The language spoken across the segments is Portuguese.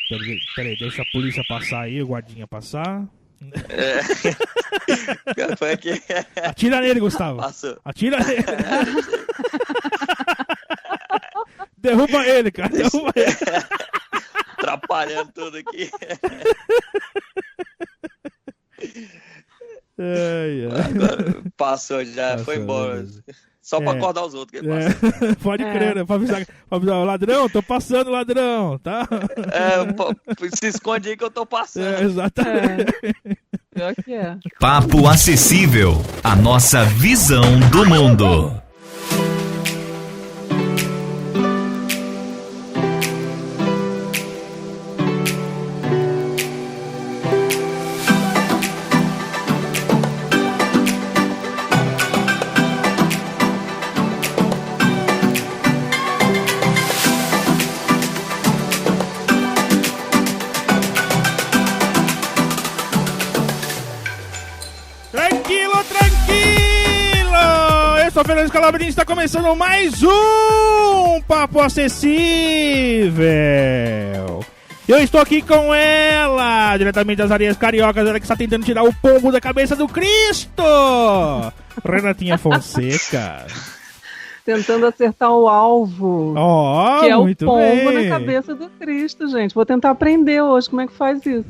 Peraí, deixa a polícia passar aí, o guardinha passar. Foi aqui. Atira nele, Gustavo. Passou. Atira nele. Derruba ele, cara. Derruba ele. Atrapalhando tudo aqui. Agora passou já, foi embora. Beleza. Só pra acordar os outros que ele passou. Pode crer, né? Pra avisar o ladrão, tô passando, ladrão, tá? Se esconde aí que eu tô passando. Exatamente. Pior que é. Papo Acessível, a nossa visão do mundo. Sou Fernando Scalabrini, está começando mais um Papo Acessível. Eu estou aqui com ela, diretamente das areias cariocas, ela que está tentando tirar o pombo da cabeça do Cristo, Renatinha Fonseca. Tentando acertar o alvo, que é o pombo bem. na cabeça do Cristo, gente. Vou tentar aprender hoje como é que faz isso.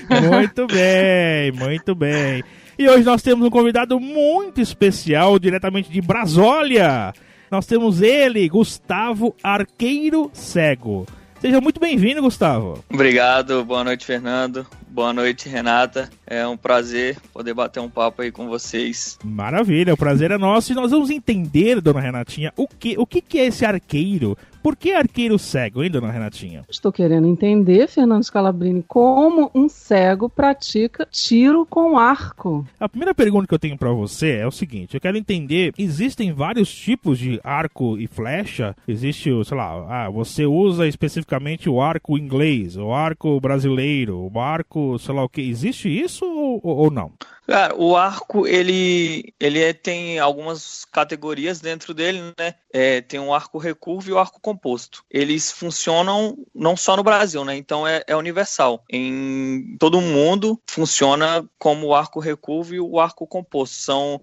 Muito bem, muito bem. E hoje nós temos um convidado muito especial, diretamente de Brasólia. Nós temos ele, Gustavo Arqueiro Cego. Seja muito bem-vindo, Gustavo. Obrigado, boa noite, Fernando. Boa noite, Renata. É um prazer poder bater um papo aí com vocês. Maravilha, o prazer é nosso. E nós vamos entender, dona Renatinha, o que é esse arqueiro? Por que arqueiro cego, hein, dona Renatinha? Estou querendo entender, Fernando Scalabrini, como um cego pratica tiro com arco. A primeira pergunta que eu tenho pra você é o seguinte, eu quero entender, existem vários tipos de arco e flecha? Existe, sei lá, você usa especificamente o arco inglês, o arco brasileiro, o arco, sei lá o que, existe isso ou não? Cara, o arco, ele tem algumas categorias dentro dele, né? Tem o arco recurvo e o arco composto. Eles funcionam não só no Brasil, né? Então é universal. Em todo o mundo funciona como o arco recurvo e o arco composto. São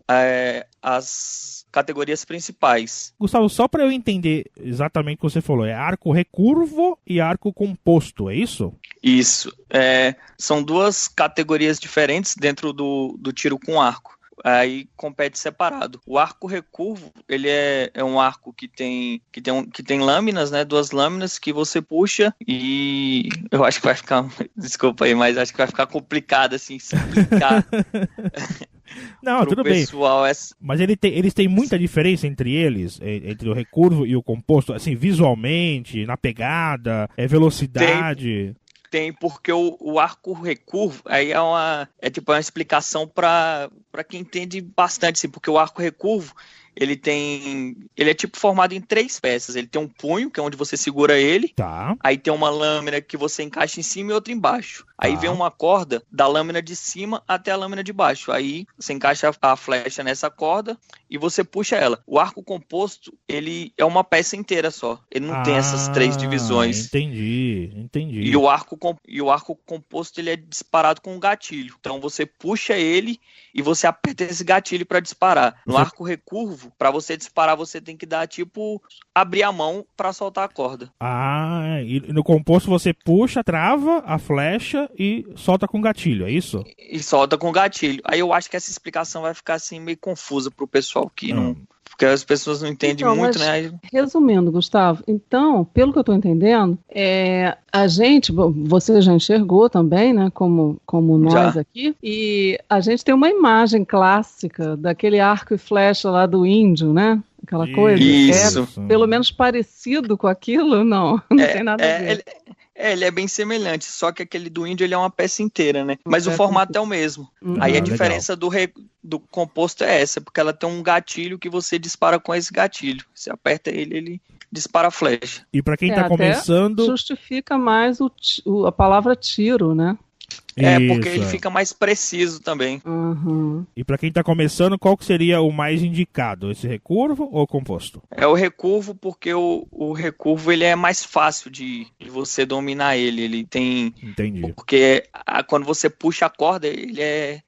as categorias principais. Gustavo, só para eu entender exatamente o que você falou, é arco recurvo e arco composto, é isso? Isso. São duas categorias diferentes dentro do tiro com arco. Aí compete separado. O arco recurvo, ele é um arco que tem lâminas, né? Duas lâminas que você puxa e eu acho que vai ficar, desculpa aí, mas acho que vai ficar complicado assim explicar. Não, tudo bem. Pessoal, mas eles têm muita diferença entre eles, entre o recurvo e o composto, assim, visualmente, na pegada, velocidade. Tem, porque o arco recurvo aí é tipo uma explicação para quem entende bastante, assim, porque o arco recurvo ele é tipo formado em 3 peças. Ele tem um punho, que é onde você segura ele. Tá. Aí tem uma lâmina que você encaixa em cima e outra embaixo. Aí vem uma corda da lâmina de cima até a lâmina de baixo. Aí você encaixa a flecha nessa corda e você puxa ela. O arco composto, ele é uma peça inteira só. Ele não tem essas 3 divisões. Entendi. E o arco composto, ele é disparado com um gatilho. Então você puxa ele e você aperta esse gatilho para disparar. No arco recurvo, para você disparar, você tem que dar abrir a mão para soltar a corda. E no composto você puxa, trava a flecha e solta com gatilho, é isso? E solta com gatilho. Aí eu acho que essa explicação vai ficar assim meio confusa pro pessoal que não... Porque as pessoas não entendem muito, né? Resumindo, Gustavo, então, pelo que eu estou entendendo, a gente, você já enxergou também, né, como nós já. Aqui, e a gente tem uma imagem clássica daquele arco e flecha lá do índio, né? Aquela coisa. Isso. Pelo menos parecido com aquilo, não tem nada a ver. Ele é bem semelhante, só que aquele do índio ele é uma peça inteira, né? Mas o formato é o mesmo. Aí a diferença do composto é essa, porque ela tem um gatilho que você dispara com esse gatilho. Você aperta ele dispara a flecha. E pra quem tá começando... justifica mais a palavra tiro, né? Porque ele fica mais preciso também. Uhum. E pra quem tá começando, qual que seria o mais indicado? Esse recurvo ou composto? É o recurvo, porque o recurvo ele é mais fácil de você dominar ele. Ele tem... Entendi. Porque quando você puxa a corda,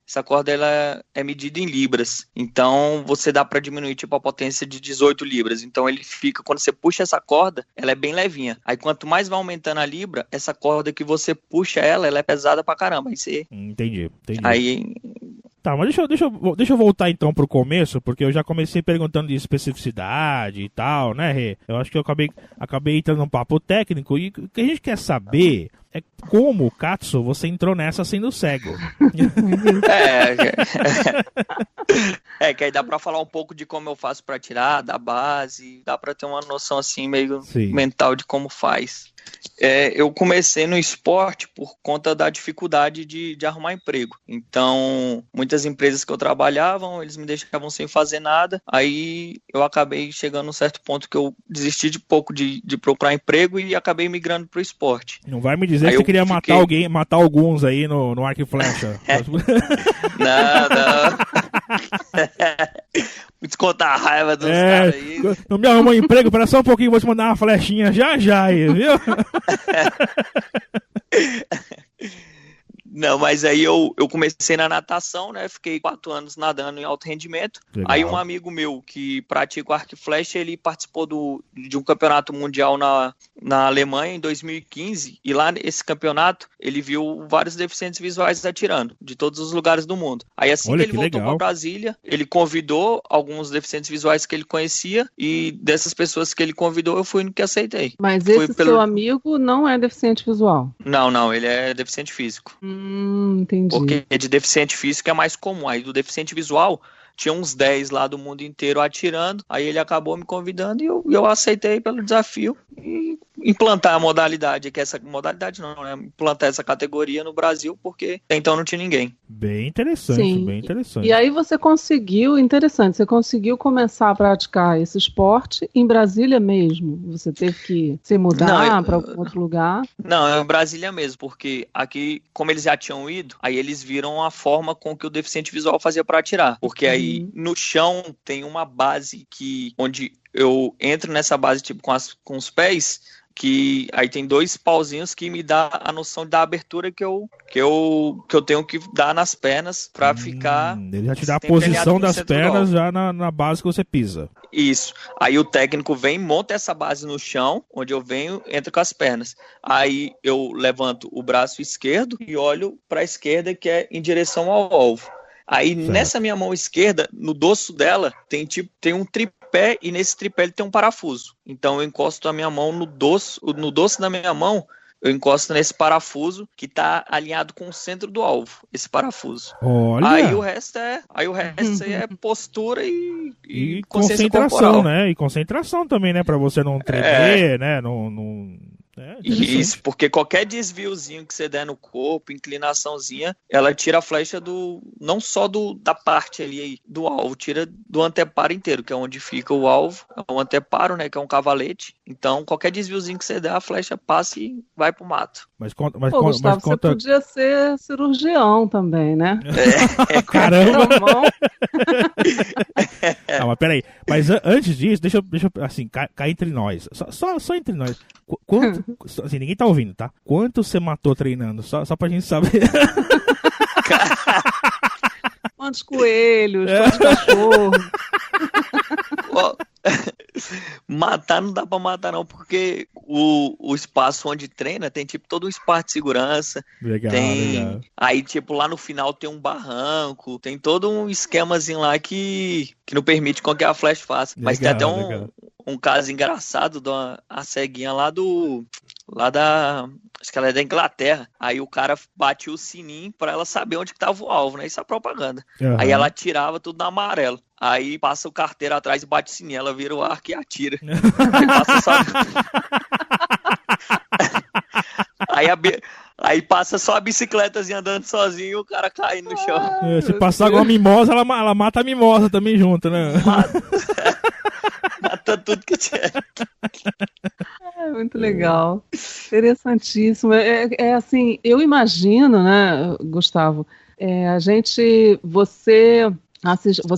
essa corda ela é medida em libras. Então você dá pra diminuir tipo a potência de 18 libras. Então ele fica, quando você puxa essa corda, ela é bem levinha. Aí quanto mais vai aumentando a libra, essa corda que você puxa ela é pesada pra caramba. Aí você... Entendi. Aí... Tá, mas deixa eu voltar então pro começo, porque eu já comecei perguntando de especificidade e tal, né, Rê? Eu acho que eu acabei entrando num papo técnico, e o que a gente quer saber é como, Katsu, você entrou nessa sendo cego. Que aí dá pra falar um pouco de como eu faço pra tirar, da base, dá pra ter uma noção assim meio mental de como faz. Eu comecei no esporte por conta da dificuldade de arrumar emprego. Então, muitas empresas que eu trabalhava, eles me deixavam sem fazer nada. Aí eu acabei chegando a um certo ponto que eu desisti de pouco de procurar emprego e acabei migrando pro esporte. Não vai me dizer que você queria matar alguns aí no arco e flecha. Não. Descontar a raiva dos caras aí. Não me arrumou emprego, espera só um pouquinho, vou te mandar uma flechinha já aí, viu? Não, mas aí eu comecei na natação, né? Fiquei 4 anos nadando em alto rendimento. Legal. Aí um amigo meu que pratica o arco e flecha, ele participou de um campeonato mundial na Alemanha em 2015. E lá nesse campeonato, ele viu vários deficientes visuais atirando, de todos os lugares do mundo. Aí assim que ele voltou para Brasília, ele convidou alguns deficientes visuais que ele conhecia. E dessas pessoas que ele convidou, eu fui no que aceitei. Mas esse seu amigo não é deficiente visual? Não, ele é deficiente físico. Entendi. Porque de deficiente físico é mais comum. Aí do deficiente visual tinha uns 10 lá do mundo inteiro atirando. Aí ele acabou me convidando e eu aceitei pelo desafio e implantar a modalidade, que essa modalidade não, né? Implantar essa categoria no Brasil, porque até então não tinha ninguém. Bem interessante, Sim. Bem interessante. E aí você conseguiu começar a praticar esse esporte em Brasília mesmo? Você teve que se mudar para algum outro lugar? Não, é em Brasília mesmo, porque aqui, como eles já tinham ido, aí eles viram a forma com que o deficiente visual fazia para atirar. Porque aí no chão tem uma base onde eu entro nessa base tipo com os pés, que aí tem 2 pauzinhos que me dá a noção da abertura que eu tenho que dar nas pernas para ficar... Ele já te dá a posição das pernas já na base que você pisa. Isso. Aí o técnico vem, monta essa base no chão, onde eu venho, entro com as pernas. Aí eu levanto o braço esquerdo e olho para a esquerda, que é em direção ao alvo. Aí nessa minha mão esquerda, no dorso dela, tem um tripé, e nesse tripé ele tem um parafuso. Então eu encosto a minha mão no dorso da minha mão, eu encosto nesse parafuso que está alinhado com o centro do alvo, esse parafuso. Olha. Aí o resto é postura e concentração, corporal. né? E concentração também, né? Pra você não tremer, né? Isso, porque qualquer desviozinho que você der no corpo, inclinaçãozinha, ela tira a flecha não só da parte ali do alvo, tira do anteparo inteiro, que é onde fica o alvo, é o anteparo, né, que é um cavalete. Então, qualquer desviozinho que você der, a flecha passa e vai pro mato. Gustavo, você podia ser cirurgião também, né? Caramba! Não, mas peraí. Mas antes disso, deixa eu assim, cá entre nós. Só entre nós. Quanto, assim, ninguém tá ouvindo, tá? Quanto você matou treinando? Só pra gente saber. Quantos coelhos, quantos cachorros? Matar não dá pra matar não, porque o espaço onde treina tem tipo todo um espaço de segurança. Legal. Aí tipo lá no final tem um barranco, tem todo um esquemazinho lá que não permite com que a flecha faça. Mas tem até um caso engraçado a ceguinha lá da... Acho que ela é da Inglaterra. Aí o cara batia o sininho pra ela saber onde que tava o alvo, né? Isso é propaganda. Uhum. Aí ela atirava tudo no amarelo. Aí passa o carteiro atrás e bate o sininho. Ela vira o arco e atira. Aí passa só a bicicletazinha andando sozinho e o cara caindo no chão. Se passar igual a mimosa, ela mata a mimosa também junto, né? Mata tudo que tinha. Muito legal. Interessantíssimo. É assim, eu imagino, né, Gustavo, você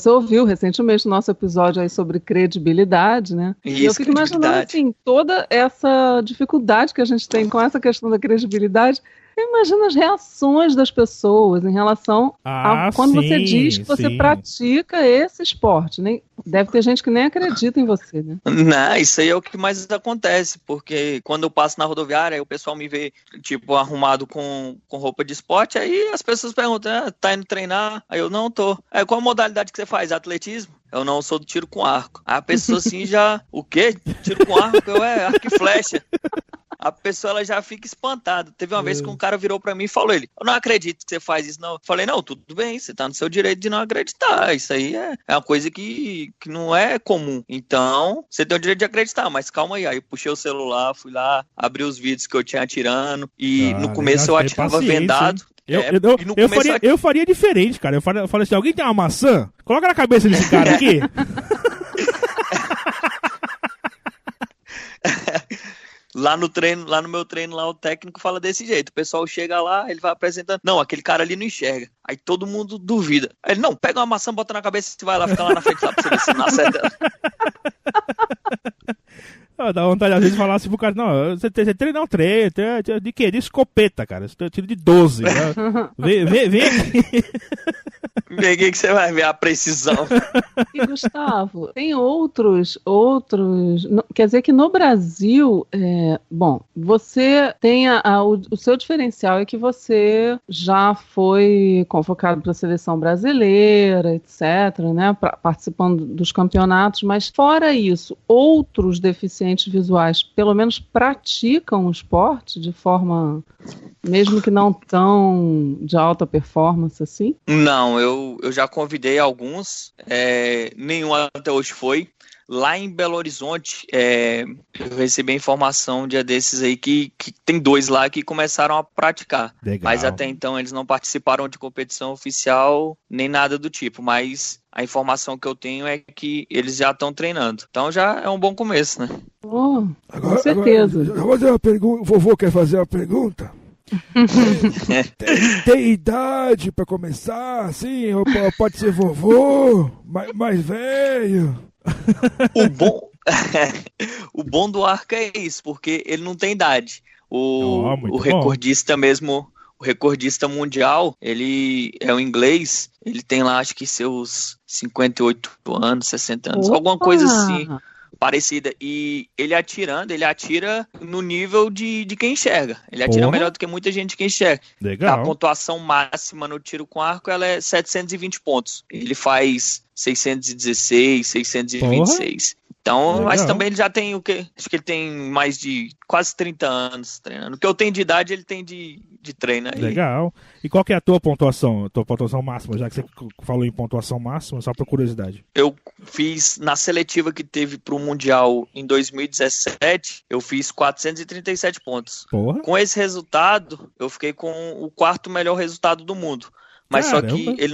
ouviu recentemente o nosso episódio aí sobre credibilidade, né? Isso, e eu fico imaginando, assim, toda essa dificuldade que a gente tem com essa questão da credibilidade. Eu imagino as reações das pessoas em relação a quando você diz que você pratica esse esporte. Deve ter gente que nem acredita em você, né? Não, isso aí é o que mais acontece, porque quando eu passo na rodoviária, aí o pessoal me vê, tipo, arrumado com roupa de esporte, aí as pessoas perguntam, tá indo treinar? Aí eu, não tô. Aí qual a modalidade que você faz? Atletismo? Eu não sou do tiro com arco. Aí a pessoa assim já, o quê? Tiro com arco? Arco e flecha. A pessoa ela já fica espantada. Teve uma vez que um cara virou pra mim e falou, eu não acredito que você faz isso, não. Eu falei, não, tudo bem, você tá no seu direito de não acreditar. Isso aí é uma coisa que não é comum. Então, você tem o direito de acreditar, mas calma aí. Aí eu puxei o celular, fui lá, abri os vídeos que eu tinha atirando. E no começo eu atirava vendado. Eu faria diferente, cara. Eu falei assim, alguém tem uma maçã? Coloca na cabeça desse cara aqui. Lá no meu treino, lá o técnico fala desse jeito. O pessoal chega lá, ele vai apresentando. Não, aquele cara ali não enxerga. Aí todo mundo duvida. Aí ele, não, pega uma maçã, bota na cabeça e vai lá, fica lá na frente lá pra você ver se não acerta. Dá vontade às vezes de falar assim pro cara, não, você treina um treino, de quê? De escopeta, cara. Você tiro de 12. Né? Vem aqui. Vem aqui que você vai ver a precisão. E Gustavo, tem outros, quer dizer que no Brasil, você tem o seu diferencial é que você já foi convocado para a seleção brasileira, etc., né, participando dos campeonatos, mas fora isso, outros deficientes visuais, pelo menos praticam o esporte de forma, mesmo que não tão de alta performance assim? Não, eu já convidei alguns, nenhum até hoje foi. Lá em Belo Horizonte, eu recebi a informação um dia desses aí que tem 2 lá que começaram a praticar. Legal. Mas até então eles não participaram de competição oficial, nem nada do tipo. Mas a informação que eu tenho é que eles já estão treinando. Então já é um bom começo, né? Com certeza. Agora, eu vou fazer uma pergunta. O vovô quer fazer uma pergunta? Tem idade pra começar, assim? Ou pode ser vovô, mais velho? O bom do arco é isso, porque ele não tem idade. O recordista mesmo, o recordista mundial, ele é o inglês, ele tem lá acho que seus 58 anos, 60 anos, alguma coisa assim parecida. E ele atira no nível de quem enxerga. Ele atira melhor do que muita gente que enxerga. Legal. A pontuação máxima no tiro com arco ela é 720 pontos. Ele faz 616, 626. Então, legal. Mas também ele já tem o quê? Acho que ele tem mais de quase 30 anos treinando. O que eu tenho de idade, ele tem de treino aí. Legal. E qual que é a tua pontuação máxima? Já que você falou em pontuação máxima, só por curiosidade. Eu fiz, na seletiva que teve pro Mundial em 2017, eu fiz 437 pontos. Porra. Com esse resultado, eu fiquei com o 4º melhor resultado do mundo. Mas caramba. Só que ele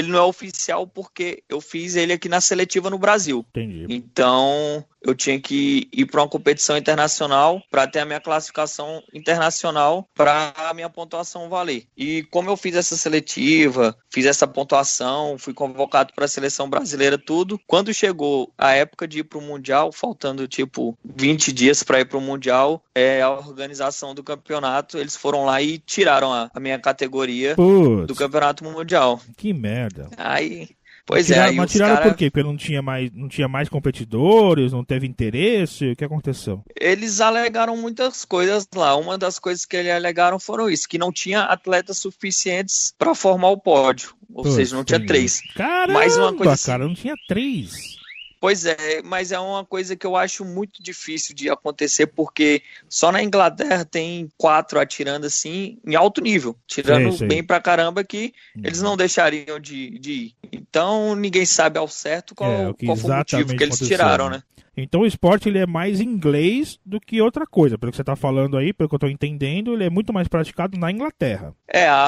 não é oficial porque eu fiz ele aqui na seletiva no Brasil. Entendi. Então eu tinha que ir para uma competição internacional para ter a minha classificação internacional para a minha pontuação valer. E como eu fiz essa seletiva, fiz essa pontuação, fui convocado para a seleção brasileira, tudo. Quando chegou a época de ir para o Mundial, faltando tipo 20 dias para ir para o Mundial, a organização do campeonato, eles foram lá e tiraram a minha categoria do campeonato mundial. Que merda. Aí... Pois é, mas tiraram por quê? Porque não tinha mais competidores, não teve interesse? O que aconteceu? Eles alegaram muitas coisas lá. Uma das coisas que eles alegaram foram isso, que não tinha atletas suficientes para formar o pódio. Ou seja, não tinha 3. Caramba, mais uma coisa assim, cara, não tinha 3. Pois é, mas é uma coisa que eu acho muito difícil de acontecer, porque só na Inglaterra tem 4 atirando assim, em alto nível, tirando bem pra caramba, que eles não deixariam de ir. Então, ninguém sabe ao certo qual foi o motivo que eles tiraram, né? Então o esporte ele é mais inglês do que outra coisa. Pelo que você está falando aí, pelo que eu estou entendendo, ele é muito mais praticado na Inglaterra.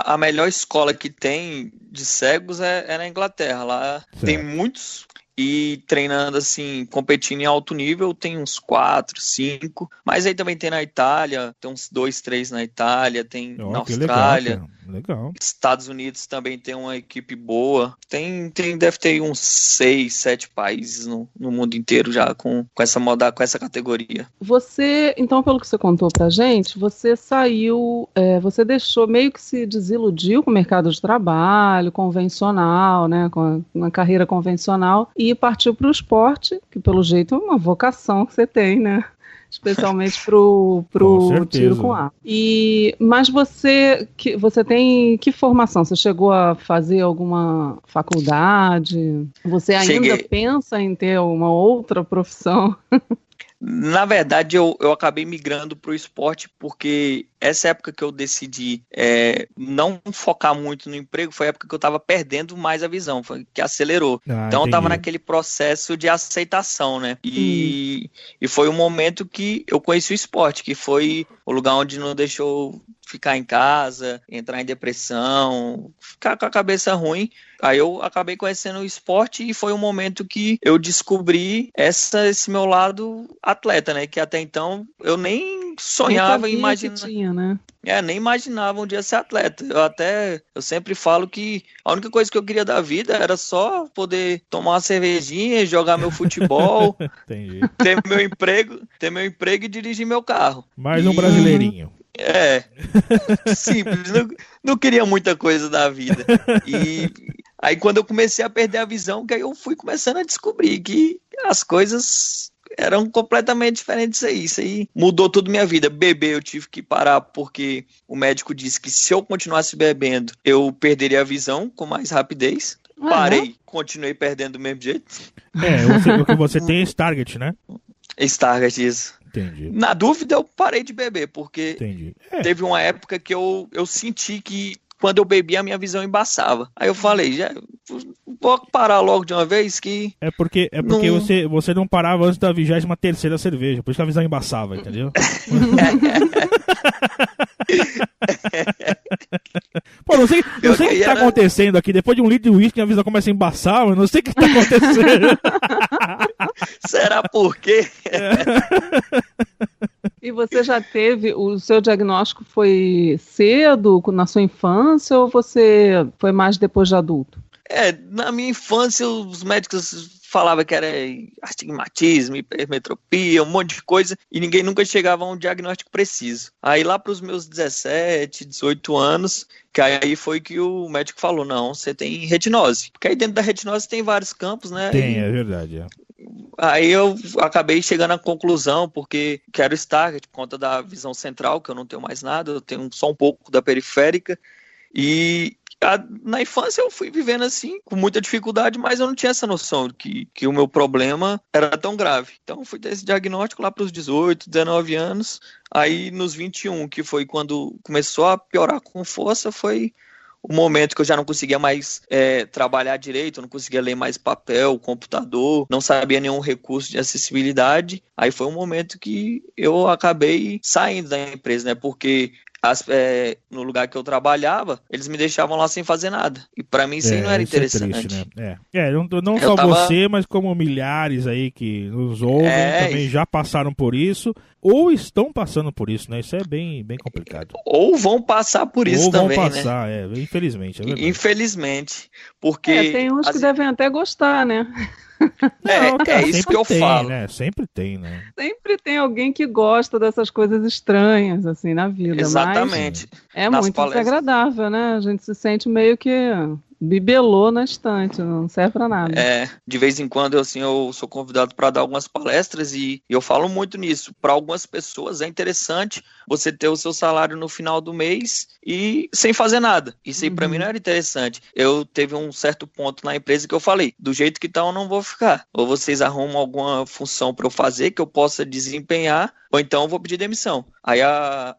A melhor escola que tem de cegos é na Inglaterra. Lá tem muitos... e treinando assim, competindo em alto nível, tem uns 4, 5, mas aí também tem na Itália, tem uns 2, 3 na Itália, tem na Austrália. Legal. Estados Unidos também tem uma equipe boa. Deve ter uns 6, 7 países no mundo inteiro já com essa categoria. Você, então, pelo que você contou pra gente, você saiu, você deixou, meio que se desiludiu com o mercado de trabalho convencional, né, com uma carreira convencional, e partiu para o esporte, que pelo jeito é uma vocação que você tem, né? Especialmente pro tiro com arco. Mas você tem que formação? Você chegou a fazer alguma faculdade? Você ainda pensa em ter uma outra profissão? Na verdade, eu acabei migrando para o esporte porque essa época que eu decidi não focar muito no emprego foi a época que eu estava perdendo mais a visão, foi que acelerou. Então entendi. Eu estava naquele processo de aceitação, né? E foi um momento que eu conheci o esporte, que foi o lugar onde não deixou ficar em casa, entrar em depressão, ficar com a cabeça ruim. Aí eu acabei conhecendo o esporte e foi um momento que eu descobri esse meu lado atleta, né? Que até então eu nem sonhava em imaginar. Né? Nem imaginava um dia ser atleta. Eu sempre falo que a única coisa que eu queria da vida era só poder tomar uma cervejinha, jogar meu futebol, ter meu emprego e dirigir meu carro. Mais um brasileirinho. Simples, não queria muita coisa da vida. E aí quando eu comecei a perder a visão, que aí eu fui começando a descobrir que as coisas eram completamente diferentes aí. Isso aí mudou toda a minha vida. Beber eu tive que parar porque o médico disse que se eu continuasse bebendo, eu perderia a visão com mais rapidez. Parei, continuei perdendo do mesmo jeito. O que você tem é Stargate, né? Stargate, isso. Entendi. Na dúvida, eu parei de beber, porque teve uma época que eu senti que quando eu bebia, a minha visão embaçava. Aí eu falei, já vou parar logo de uma vez que... É porque você não parava antes da 23ª cerveja, por isso que a visão embaçava, entendeu? Pô, não sei o que tá acontecendo aqui. Depois de um litro de uísque, a visão começa a embaçar, mas não sei o que tá acontecendo. Será por quê? E você já teve, o seu diagnóstico foi cedo, na sua infância, ou você foi mais depois de adulto? Na minha infância, os médicos falavam que era astigmatismo, hipermetropia, um monte de coisa, e ninguém nunca chegava a um diagnóstico preciso. Aí lá para os meus 17, 18 anos, que aí foi que o médico falou, não, você tem retinose. Porque aí dentro da retinose tem vários campos, né? É verdade, Aí eu acabei chegando à conclusão, porque quero Stargate por conta da visão central, que eu não tenho mais nada, eu tenho só um pouco da periférica, e na infância eu fui vivendo assim, com muita dificuldade, mas eu não tinha essa noção que o meu problema era tão grave. Então eu fui ter esse diagnóstico lá para os 18, 19 anos, aí nos 21, que foi quando começou a piorar com força, foi o momento que eu já não conseguia mais trabalhar direito, eu não conseguia ler mais papel, computador, não sabia nenhum recurso de acessibilidade. Aí foi um momento que eu acabei saindo da empresa, né? Porque no lugar que eu trabalhava, eles me deixavam lá sem fazer nada. E pra mim isso aí não era interessante. É triste, né? Não só você, mas como milhares aí que nos ouvem, também já passaram por isso, ou estão passando por isso, né? Isso é bem, bem complicado. Ou vão passar por isso também, vão passar, né? Infelizmente, é verdade. Infelizmente, porque... tem uns que devem até gostar, né? Isso que eu falo. Né? Sempre tem, né? Sempre tem alguém que gosta dessas coisas estranhas, assim, na vida. Exatamente. Mas é muito desagradável, né? A gente se sente meio que bibelô na estante, não serve pra nada. De vez em quando, assim, eu sou convidado para dar algumas palestras e eu falo muito nisso. Para algumas pessoas é interessante você ter o seu salário no final do mês e sem fazer nada. Isso aí para mim não era interessante. Eu teve um certo ponto na empresa que eu falei, do jeito que tá eu não vou ficar. Ou vocês arrumam alguma função para eu fazer que eu possa desempenhar, ou então eu vou pedir demissão. Aí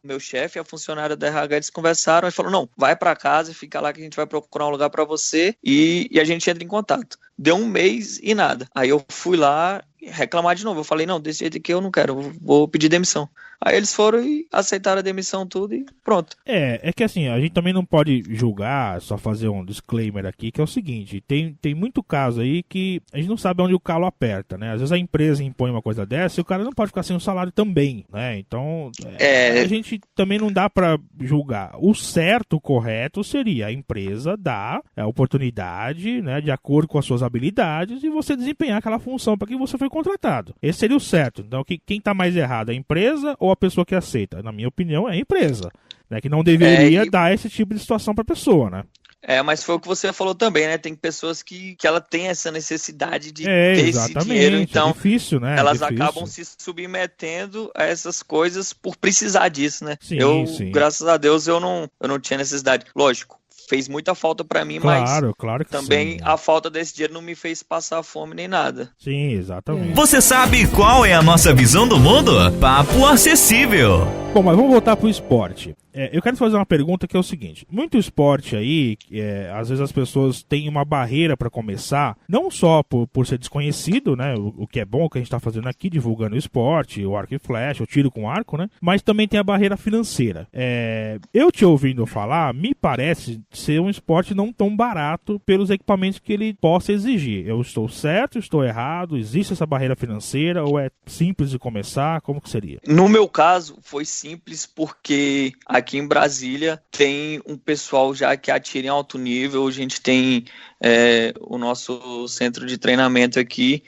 meu chefe e a funcionária da RH, eles conversaram e falaram, não, vai para casa e fica lá que a gente vai procurar um lugar para você e a gente entra em contato. Deu um mês e nada. Aí eu fui lá reclamar de novo. Eu falei, não, desse jeito aqui eu não quero, eu vou pedir demissão. Aí eles foram e aceitaram a demissão tudo e pronto. É que assim, a gente também não pode julgar, só fazer um disclaimer aqui, que é o seguinte, tem muito caso aí que a gente não sabe onde o calo aperta, né? Às vezes a empresa impõe uma coisa dessa e o cara não pode ficar sem o salário também, né? Então, a gente também não dá pra julgar. O certo, o correto seria a empresa dar a oportunidade, né, de acordo com as suas habilidades e você desempenhar aquela função para que você foi contratado. Esse seria o certo. Então, quem tá mais errado, a empresa ou a pessoa que aceita? Na minha opinião, é a empresa, né, que não deveria dar esse tipo de situação para a pessoa, né? Mas foi o que você falou também, né? Tem pessoas que ela tem essa necessidade de ter esse dinheiro, então é difícil, né? Elas acabam se submetendo a essas coisas por precisar disso, né? Sim. Graças a Deus, eu não tinha necessidade. Lógico, fez muita falta pra mim, claro que também sim. a falta desse dinheiro não me fez passar fome nem nada. Sim, exatamente. Você sabe qual é a nossa visão do mundo? Papo Acessível. Bom, mas vamos voltar pro esporte. Eu quero fazer uma pergunta que é o seguinte. Muito esporte aí, às vezes as pessoas têm uma barreira para começar, não só por ser desconhecido, né? O que é bom, o que a gente tá fazendo aqui, divulgando o esporte, o arco e flecha, o tiro com arco, né? Mas também tem a barreira financeira. Eu te ouvindo falar, me parece ser um esporte não tão barato pelos equipamentos que ele possa exigir. Eu estou certo, estou errado? Existe essa barreira financeira ou é simples de começar? Como que seria? No meu caso, foi simples porque aqui em Brasília tem um pessoal já que atira em alto nível, a gente tem o nosso centro de treinamento aqui,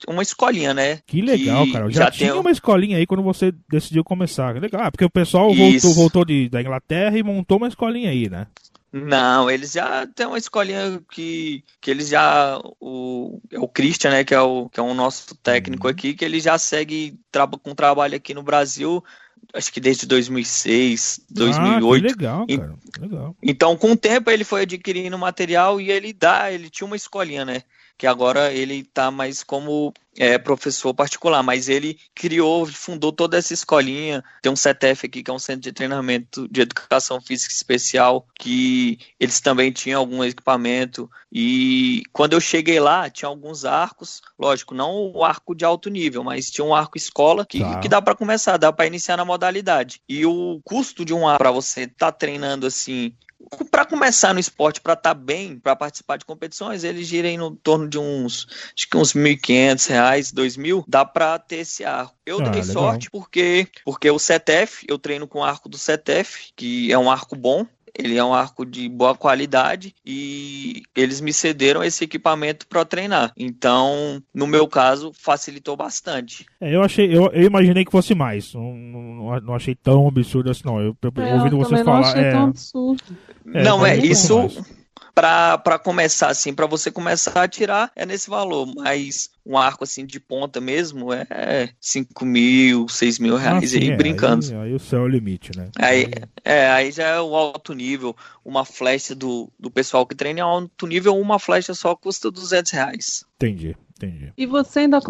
uma escolinha, né? Que legal, cara. Eu já tinha uma escolinha aí quando você decidiu começar. Legal, porque o pessoal voltou da Inglaterra e montou uma escolinha aí, né? Não, eles já têm uma escolinha que eles já... o Christian, né, que é o nosso técnico aqui, que ele já segue com trabalho aqui no Brasil, acho que desde 2006, 2008. Que legal, cara. Legal. Então, com o tempo, ele foi adquirindo material e ele tinha uma escolinha, né? Que agora ele tá mais como professor particular, mas ele fundou toda essa escolinha. Tem um CETEF aqui, que é um centro de treinamento de educação física especial, que eles também tinham algum equipamento, e quando eu cheguei lá, tinha alguns arcos, lógico, não o arco de alto nível, mas tinha um arco escola que dá para começar, dá para iniciar na modalidade. E o custo de um arco para você estar treinando assim, para começar no esporte, para estar bem, para participar de competições, eles girem no torno de uns R$1.500, R$2.000, dá para ter esse arco. Eu dei sorte porque o CETEF, eu treino com o arco do CETEF, que é um arco bom, ele é um arco de boa qualidade e eles me cederam esse equipamento para treinar. Então, no meu caso, facilitou bastante. Eu imaginei que fosse mais. Não achei tão absurdo assim, não. Ouvindo vocês falar. Não achei tão absurdo. Isso. Para começar assim, para você começar a atirar é nesse valor, mas um arco assim de ponta mesmo é R$5.000, R$6.000 aí brincando. Aí o céu é o limite, né? Aí já é o alto nível. Uma flecha do pessoal que treina em alto nível, uma flecha só custa R$200. Entendi. E você ainda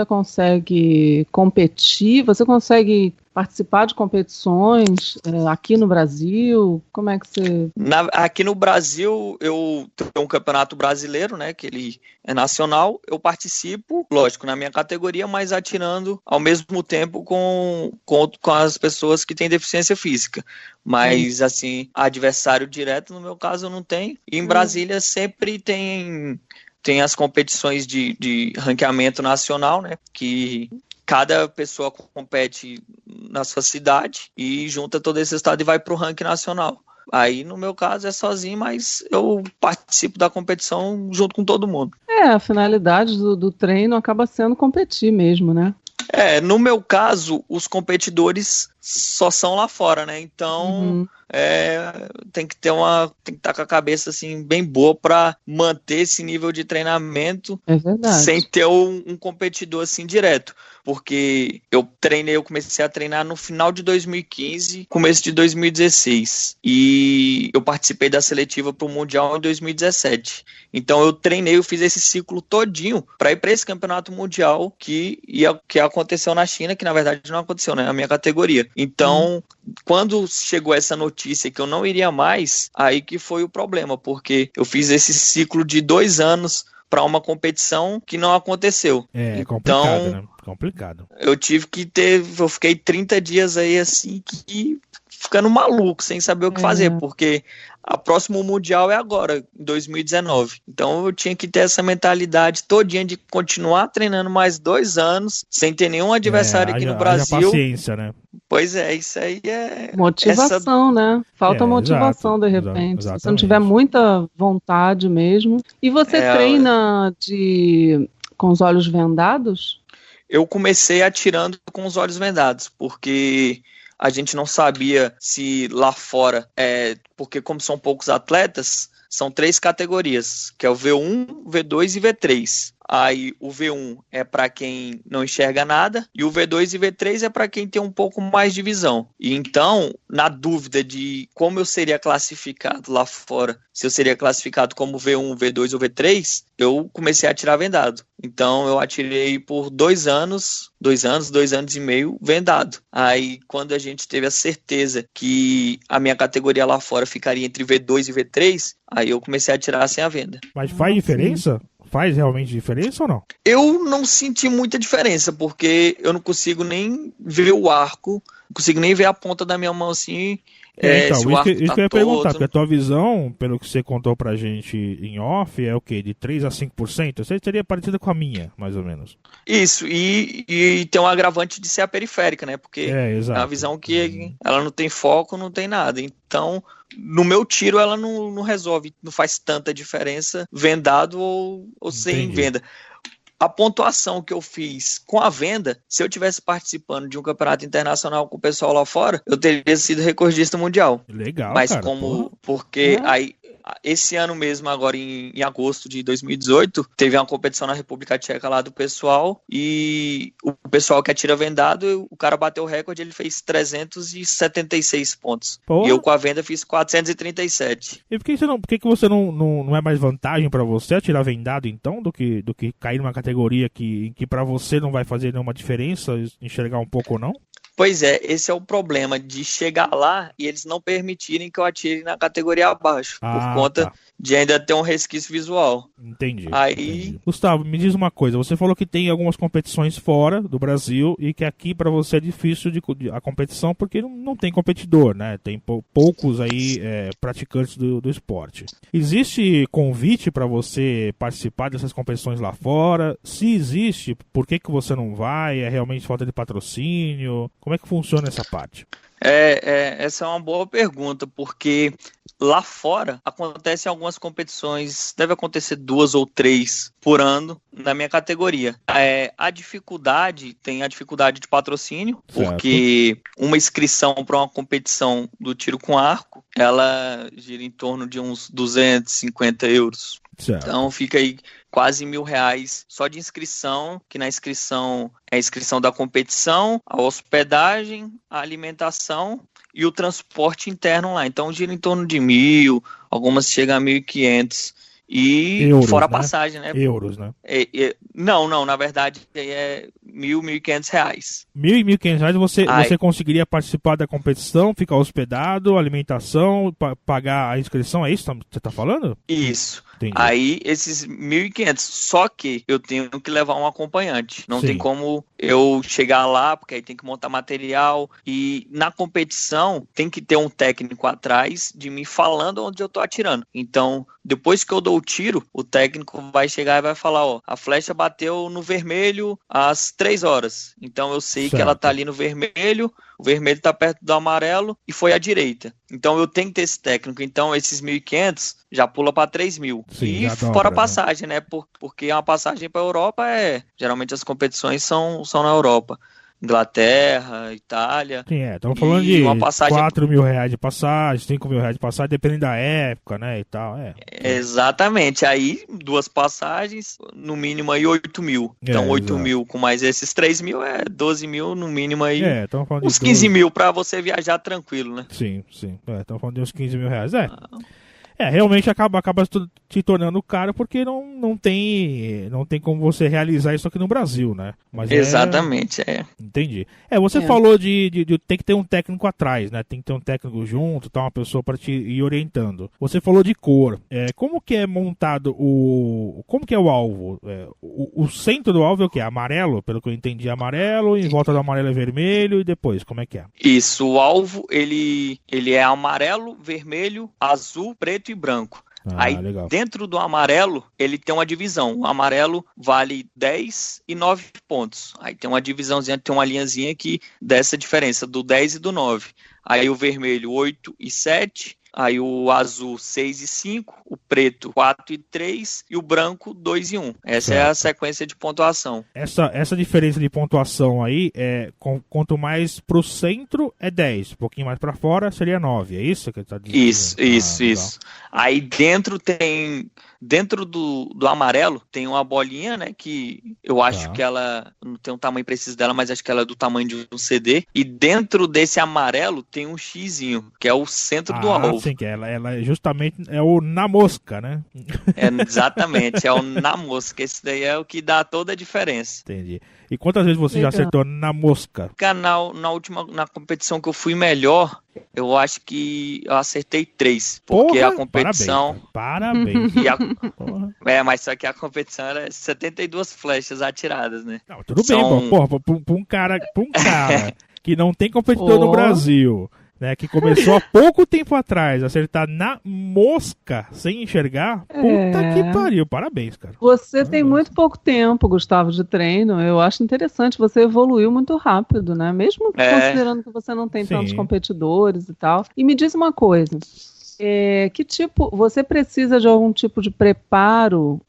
consegue competir? Você consegue participar de competições aqui no Brasil? Como é que você... Aqui no Brasil, eu tenho um campeonato brasileiro, né, que ele é nacional. Eu participo, lógico, na minha categoria, mas atirando ao mesmo tempo com as pessoas que têm deficiência física. Mas, assim, adversário direto, no meu caso, eu não tenho. E em Brasília sempre tem as competições de ranqueamento nacional, né, que cada pessoa compete na sua cidade e junta todo esse estado e vai para o ranking nacional. Aí, no meu caso, é sozinho, mas eu participo da competição junto com todo mundo. A finalidade do treino acaba sendo competir mesmo, né? No meu caso, os competidores só são lá fora, né? Então, tem que estar com a cabeça assim bem boa para manter esse nível de treinamento sem ter um competidor assim direto. Porque eu comecei a treinar no final de 2015, começo de 2016. E eu participei da seletiva para o Mundial em 2017. Então eu fiz esse ciclo todinho para ir para esse campeonato mundial que aconteceu na China, que na verdade não aconteceu, né? Na minha categoria. Então, quando chegou essa notícia que eu não iria mais, aí que foi o problema, porque eu fiz esse ciclo de 2 anos para uma competição que não aconteceu. É complicado, então, né? Complicado. Eu fiquei 30 dias aí assim, ficando maluco, sem saber o que fazer, porque a próximo Mundial é agora, em 2019. Então eu tinha que ter essa mentalidade todinha de continuar treinando mais 2 anos, sem ter nenhum adversário aqui no Brasil. Haja paciência, né? Pois é, isso aí é... Motivação, né? Falta motivação, exato, de repente. exatamente. Se você não tiver muita vontade mesmo. E você treina com os olhos vendados? Eu comecei atirando com os olhos vendados, porque a gente não sabia se lá fora, porque como são poucos atletas, são 3 categorias, que é o V1, V2 e V3. Aí o V1 é para quem não enxerga nada e o V2 e V3 é para quem tem um pouco mais de visão. E então, na dúvida de como eu seria classificado lá fora, se eu seria classificado como V1, V2 ou V3, eu comecei a atirar vendado. Então eu atirei por 2 anos e meio vendado. Aí quando a gente teve a certeza que a minha categoria lá fora ficaria entre V2 e V3, aí eu comecei a atirar sem a venda. Mas faz diferença? Faz realmente diferença ou não? Eu não senti muita diferença, porque eu não consigo nem ver o arco, não consigo nem ver a ponta da minha mão assim. Então, se o arco isso tá que eu ia perguntar, todo. porque a tua visão, pelo que você contou pra gente em off, é o quê? De 3 a 5%? Você seria parecida com a minha, mais ou menos. Isso, e tem um agravante de ser a periférica, né? Porque exato. é uma visão que ela não tem foco, não tem nada. Então, no meu tiro, ela não resolve, não faz tanta diferença vendado ou sem venda. A pontuação que eu fiz com a venda, se eu tivesse participando de um campeonato internacional com o pessoal lá fora, eu teria sido recordista mundial. Legal, mas cara, porque aí esse ano mesmo, agora em agosto de 2018, teve uma competição na República Tcheca lá do pessoal, e o pessoal que atira vendado, o cara bateu o recorde, ele fez 376 pontos. Porra. E eu com a venda fiz 437. E por que você não é mais vantagem pra você atirar vendado, então, do que cair numa categoria que pra você não vai fazer nenhuma diferença, enxergar um pouco ou não? Pois é, esse é o problema de chegar lá e eles não permitirem que eu atire na categoria abaixo, por conta de ainda ter um resquício visual. Entendi. Aí... Gustavo, me diz uma coisa, você falou que tem algumas competições fora do Brasil e que aqui pra você é difícil a competição porque não tem competidor, né? Tem poucos aí praticantes do esporte. Existe convite pra você participar dessas competições lá fora? Se existe, por que você não vai? É realmente falta de patrocínio? Como é que funciona essa parte? Essa é uma boa pergunta, porque lá fora acontecem algumas competições, deve acontecer 2 ou 3 por ano na minha categoria. Tem a dificuldade de patrocínio, certo. Porque uma inscrição para uma competição do tiro com arco, ela gira em torno de uns 250 euros. Certo. Então fica aí quase R$1.000 só de inscrição, que na inscrição é a inscrição da competição, a hospedagem, a alimentação e o transporte interno lá. Então gira em torno de 1.000, algumas chegam a 1.500. E euros, fora a passagem, né? Euros, né? Não, na verdade é R$1.000, R$1.500. R$1.000 você conseguiria participar da competição, ficar hospedado, alimentação, pagar a inscrição, é isso que você tá falando? Isso. Entendi. Aí esses 1.500, só que eu tenho que levar um acompanhante. Não tem como eu chegar lá, porque aí tem que montar material. E na competição tem que ter um técnico atrás de mim falando onde eu tô atirando. Então, depois que eu dou o tiro, o técnico vai chegar e vai falar, a flecha bateu no vermelho às 3 horas. Então eu sei que ela tá ali no vermelho, o vermelho tá perto do amarelo e foi à direita. Então eu tenho que ter esse técnico. Então esses 1.500 já pula para 3.000. Sim, e fora a passagem, né? Porque uma passagem para a Europa geralmente as competições são na Europa. Inglaterra, Itália. Sim, estamos falando de R$4.000 de passagem, R$5.000 de passagem, dependendo da época, né, e tal. Exatamente, aí 2 passagens, no mínimo aí 8.000. Então 8.000 com mais esses 3.000 é 12.000 no mínimo aí. Estamos falando uns 15.000 para você viajar tranquilo, né? Sim, estamos falando de uns R$15.000. Realmente acaba se tornando caro porque não tem como você realizar isso aqui no Brasil, né? Mas exatamente, Entendi. Você falou de tem que ter um técnico atrás, né? Tem que ter um técnico junto, tá, uma pessoa para te ir orientando. Você falou de cor. Como que é montado como que é o alvo? O centro do alvo é o quê? Amarelo? Pelo que eu entendi, amarelo, em volta do amarelo é vermelho, e depois, como é que é? Isso, o alvo, ele é amarelo, vermelho, azul, preto e branco. Aí, legal. Dentro do amarelo, ele tem uma divisão. O amarelo vale 10 e 9 pontos. Aí tem uma divisãozinha, tem uma linhazinha aqui dessa diferença, do 10 e do 9. Aí o vermelho, 8 e 7. Aí o azul 6 e 5, o preto 4 e 3 e o branco 2 e 1. Essa é a sequência de pontuação. Essa diferença de pontuação aí, quanto mais pro centro é 10, um pouquinho mais pra fora seria 9, é isso que ele tá dizendo? Isso. Aí dentro do amarelo tem uma bolinha, né, que eu acho que ela, não tem um tamanho preciso dela, mas acho que ela é do tamanho de um CD, e dentro desse amarelo tem um xizinho, que é o centro do alvo. Sim, que ela justamente é o na mosca, né? Exatamente, é o na mosca, esse daí é o que dá toda a diferença. Entendi. E quantas vezes você já acertou na mosca? Na competição que eu fui melhor, eu acho que eu acertei 3, porque a competição... Parabéns. Mas só que a competição era 72 flechas atiradas, né? Não, tudo bem, porra, pra um cara que não tem competidor no Brasil, né, que começou há pouco tempo atrás, acertar na mosca sem enxergar, puta que pariu, parabéns, cara. Você tem muito pouco tempo, Gustavo, de treino, eu acho interessante, você evoluiu muito rápido, né, mesmo considerando que você não tem tantos competidores e tal. E me diz uma coisa, que tipo, você precisa de algum tipo de preparo,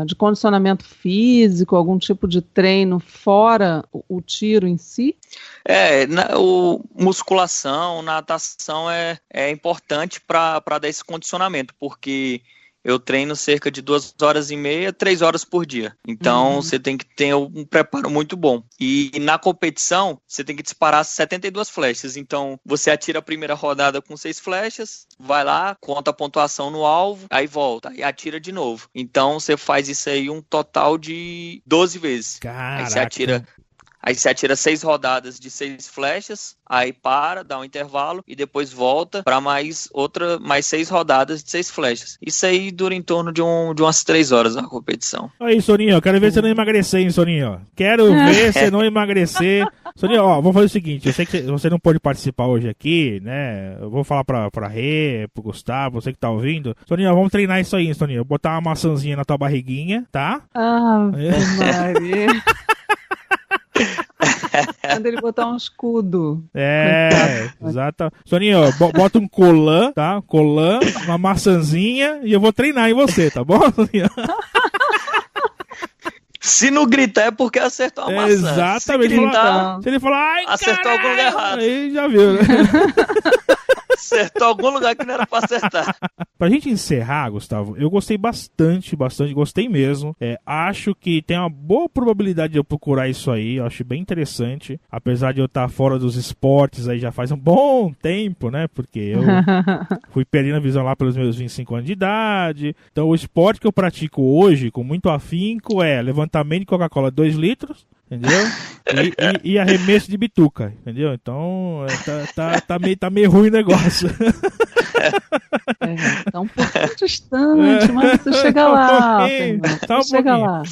de condicionamento físico, algum tipo de treino fora o tiro em si? Musculação, natação é importante para dar esse condicionamento, porque eu treino cerca de 2 horas e meia, 3 horas por dia. Então, você tem que ter um preparo muito bom. E na competição, você tem que disparar 72 flechas. Então, você atira a primeira rodada com 6 flechas, vai lá, conta a pontuação no alvo, aí volta, e atira de novo. Então, você faz isso aí um total de 12 vezes. Caraca. Aí você atira 6 rodadas de 6 flechas, aí dá um intervalo e depois volta para mais 6 rodadas de 6 flechas. Isso aí dura em torno de umas 3 horas na competição. Aí, Soninho, quero ver você não emagrecer, hein, Soninho? Quero ver você não emagrecer. Soninho, vamos fazer o seguinte, eu sei que você não pode participar hoje aqui, né? Eu vou falar pra Rê, pro Gustavo, você que tá ouvindo. Soninho, vamos treinar isso aí, hein, Soninho? Botar uma maçãzinha na tua barriguinha, tá? Maria. Quando ele botar um escudo. Exato. Soninho, bota um colã, tá? Colã, uma maçãzinha e eu vou treinar em você, tá bom, Soninho? Se não gritar é porque acertou a maçã. Exatamente. Se ele falar, ai, acertou algum lugar errado. Aí já viu, né? Acertou algum lugar que não era pra acertar. Pra gente encerrar, Gustavo, eu gostei bastante, gostei mesmo. Acho que tem uma boa probabilidade de eu procurar isso aí, eu acho bem interessante. Apesar de eu estar fora dos esportes aí já faz um bom tempo, né? Porque eu fui perdendo a visão lá pelos meus 25 anos de idade. Então o esporte que eu pratico hoje, com muito afinco, é levantamento de Coca-Cola 2 litros, entendeu? E arremesso de bituca, entendeu? Então tá meio ruim o negócio. Tá um pouquinho distante, mas você chega lá. Chega lá.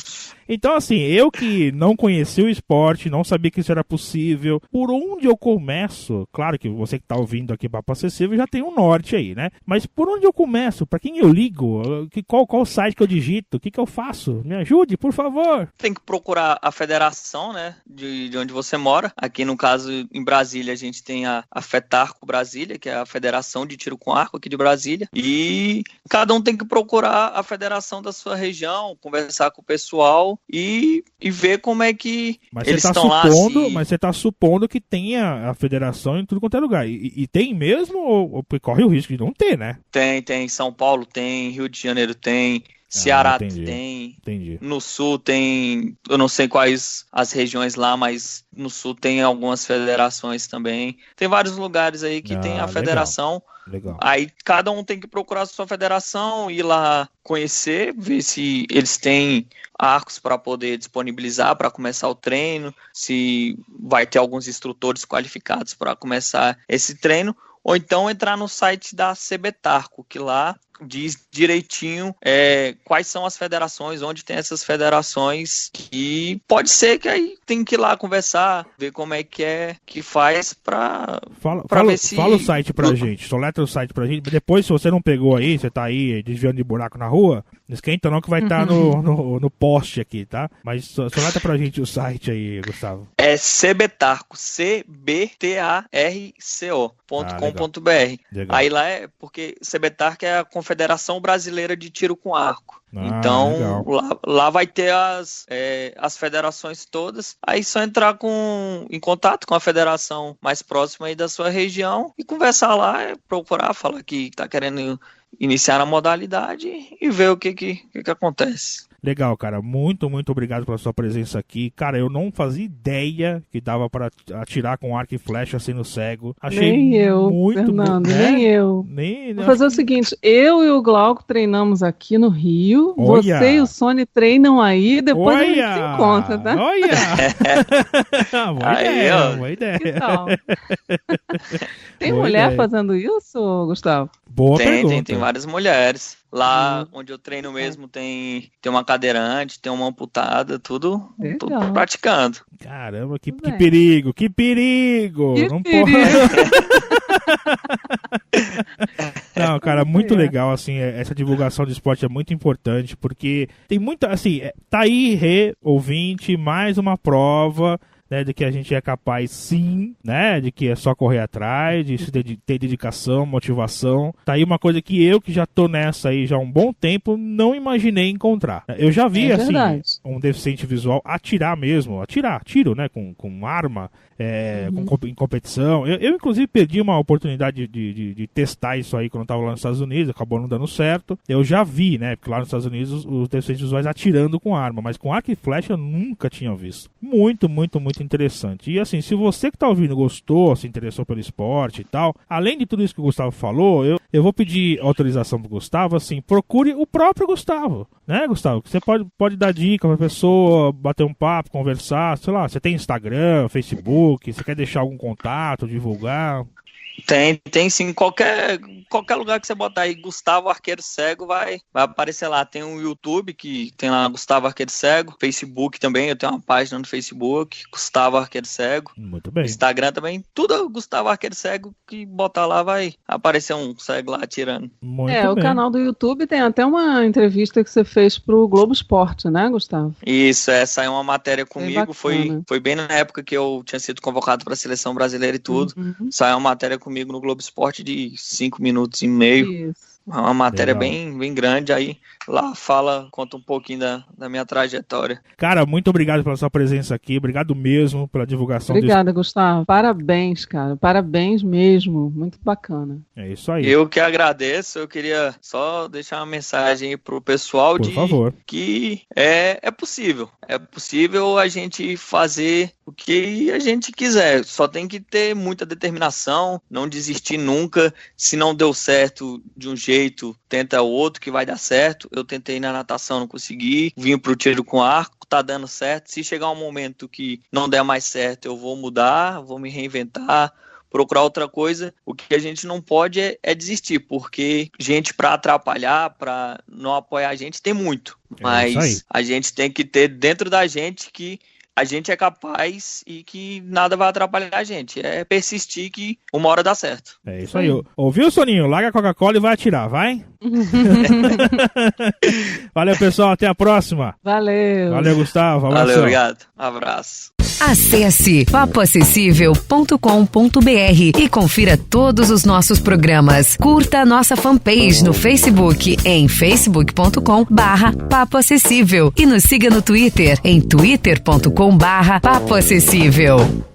Então, assim, eu que não conheci o esporte, não sabia que isso era possível, por onde eu começo? Claro que você que tá ouvindo aqui Papo Acessível já tem um norte aí, né? Mas por onde eu começo? Pra quem eu ligo? Qual site que eu digito? O que eu faço? Me ajude, por favor. Tem que procurar a federação, né, de onde você mora. Aqui, no caso, em Brasília, a gente tem a FETARCO Brasília, que é a Federação de Tiro com Arco aqui de Brasília. E cada um tem que procurar a federação da sua região, conversar com o pessoal e ver como é que eles estão lá. Mas você está supondo que tenha a federação em tudo quanto é lugar. E tem mesmo ou corre o risco de não ter, né? Tem. São Paulo tem, Rio de Janeiro tem, Ceará tem. Entendi. No Sul tem, eu não sei quais as regiões lá, mas no Sul tem algumas federações também. Tem vários lugares aí que tem a federação. Legal. Aí cada um tem que procurar a sua federação, ir lá conhecer, ver se eles têm arcos para poder disponibilizar para começar o treino, se vai ter alguns instrutores qualificados para começar esse treino, ou então entrar no site da CBTarco, que lá diz direitinho quais são as federações, onde tem essas federações, e pode ser que aí tem que ir lá conversar, ver como é que faz pra ver se... Fala o site pra gente, soletra o site pra gente, depois se você não pegou aí, você tá aí desviando de buraco na rua, não esquenta não que vai estar no post aqui, tá? Mas soletra pra gente o site aí, Gustavo. É CBTarco, CBTARCO.com.br. Aí lá é porque CBTarco é a Confederação Brasileira de Tiro com Arco. Então lá vai ter as federações todas. Aí só entrar em contato com a federação mais próxima aí da sua região e conversar lá, procurar, falar que tá querendo iniciar na modalidade e ver o que acontece. Legal, cara. Muito, muito obrigado pela sua presença aqui. Cara, eu não fazia ideia que dava para atirar com arco e flecha sendo cego. Achei nem eu, muito Fernando, né? nem eu. Vou fazer o seguinte, eu e o Glauco treinamos aqui no Rio. Olha. Você e o Sony treinam aí, depois a gente se encontra, tá? Olha! Boa ideia. Que tal? Tem Boa mulher ideia. fazendo isso, Gustavo? Boa pergunta. Tem várias mulheres. Lá onde eu treino mesmo tem uma cadeirante, tem uma amputada, tudo praticando. Caramba, que perigo, que perigo! Não perigo. Não, cara, muito legal, assim, essa divulgação de esporte é muito importante, porque tem muita, assim, tá aí, ouvinte, mais uma prova, né, de que a gente é capaz sim, né, de que é só correr atrás, de ter dedicação, motivação. Tá aí uma coisa que eu, que já tô nessa aí já há um bom tempo, não imaginei encontrar. Eu já vi, assim, um deficiente visual tiro, né, com arma, em competição. Eu, inclusive, perdi uma oportunidade de testar isso aí quando eu tava lá nos Estados Unidos, acabou não dando certo. Eu já vi, né, porque lá nos Estados Unidos os deficientes visuais atirando com arma, mas com arco e flecha eu nunca tinha visto. Muito, muito, muito interessante. E assim, se você que tá ouvindo gostou, se interessou pelo esporte e tal, além de tudo isso que o Gustavo falou, eu vou pedir autorização pro Gustavo, assim, procure o próprio Gustavo, né, Gustavo? Você pode dar dica pra pessoa, bater um papo, conversar, sei lá, você tem Instagram, Facebook, você quer deixar algum contato, divulgar? Tem sim, qualquer lugar que você botar aí Gustavo Arqueiro Cego vai aparecer lá. Tem um YouTube que tem lá Gustavo Arqueiro Cego, Facebook também, eu tenho uma página no Facebook, Gustavo Arqueiro Cego. Muito bem. Instagram também, tudo Gustavo Arqueiro Cego, que botar lá vai aparecer um cego lá atirando. Muito bem. O canal do YouTube tem até uma entrevista que você fez pro Globo Esporte, né, Gustavo? Isso, essa é uma matéria comigo, foi bem na época que eu tinha sido convocado para a Seleção Brasileira e tudo. Saiu uma matéria comigo no Globo Esporte de 5 minutos e meio. Isso. Uma matéria bem grande, aí lá conta um pouquinho da minha trajetória. Cara, muito obrigado pela sua presença aqui, obrigado mesmo pela divulgação. Obrigada, Gustavo. Parabéns, cara, parabéns mesmo, muito bacana. É isso aí. Eu que agradeço, eu queria só deixar uma mensagem pro pessoal Por favor. Que é possível a gente fazer o que a gente quiser, só tem que ter muita determinação, não desistir nunca. Se não deu certo de um jeito, tenta outro que vai dar certo. Eu tentei na natação, não consegui, vim pro tiro com arco, tá dando certo. Se chegar um momento que não der mais certo, eu vou mudar, vou me reinventar, procurar outra coisa. O que a gente não pode é desistir, porque gente para atrapalhar, para não apoiar a gente, tem muito. Mas a gente tem que ter dentro da gente que a gente é capaz e que nada vai atrapalhar a gente. É persistir que uma hora dá certo. É isso aí. Ouviu, Soninho? Larga a Coca-Cola e vai atirar, vai? Valeu, pessoal. Até a próxima. Valeu. Valeu, Gustavo. Abração. Valeu, obrigado. Abraço. Acesse papoacessível.com.br e confira todos os nossos programas. Curta a nossa fanpage no Facebook em facebook.com/papoacessível e nos siga no Twitter em twitter.com/papoacessível.